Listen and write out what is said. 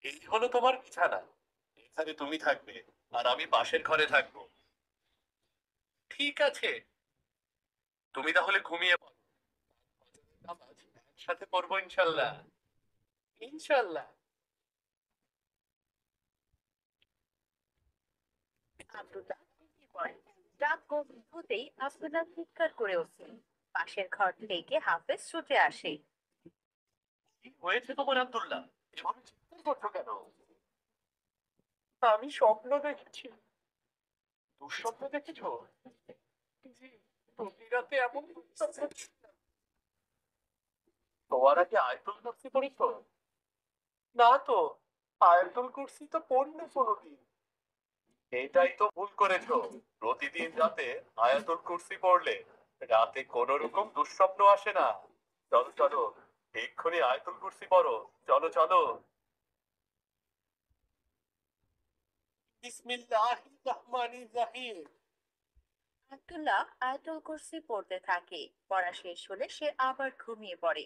এই হলো তোমার বিছানা। এখানে তুমি থাকবে আর আমি পাশের ঘরে থাকবো। ঠিক আছে, তুমি তাহলে ঘুমিয়ে পড়ো। ফজরের নামাজ একসাথে পড়বো ইনশাল্লাহ। ইনশাল্লাহ। আব্দুল্লাহ ঘুমিয়ে পড়ে। রাত গভীর হতেই আব্দুল্লাহ চিৎকার করে ওঠে। পাশের ঘর থেকে হাফেজ ছুটে আসে। কি হয়েছে তোমার আব্দুল্লাহ? এভাবে চিৎকার করছো কেন? আমি স্বপ্ন দেখেছি। দুঃস্বপ্ন দেখেছো? জি, প্রতি রাতে এমন দুঃস্বপ্ন দেখি। তোমার আগে আয়াতুল কুরসি পড়েছো? না তো, আয়াতুল কুরসি তো পড়লে কোনোদিন। এটাই তো ভুল করেছো। প্রতিদিন রাতে আয়াতুল কুরসি পড়লে রাতে কোনো রকম দুঃস্বপ্ন আসে না। চলো চলো, এক্ষুনি আয়াতুল কুরসি পড়ো। চলো চলো। বিসমিল্লাহির রহমানির রহিম। আব্দুল্লাহ আয়াতুল কুরসি পড়তে থাকে। পড়া শেষ হলে সে আবার ঘুমিয়ে পড়ে।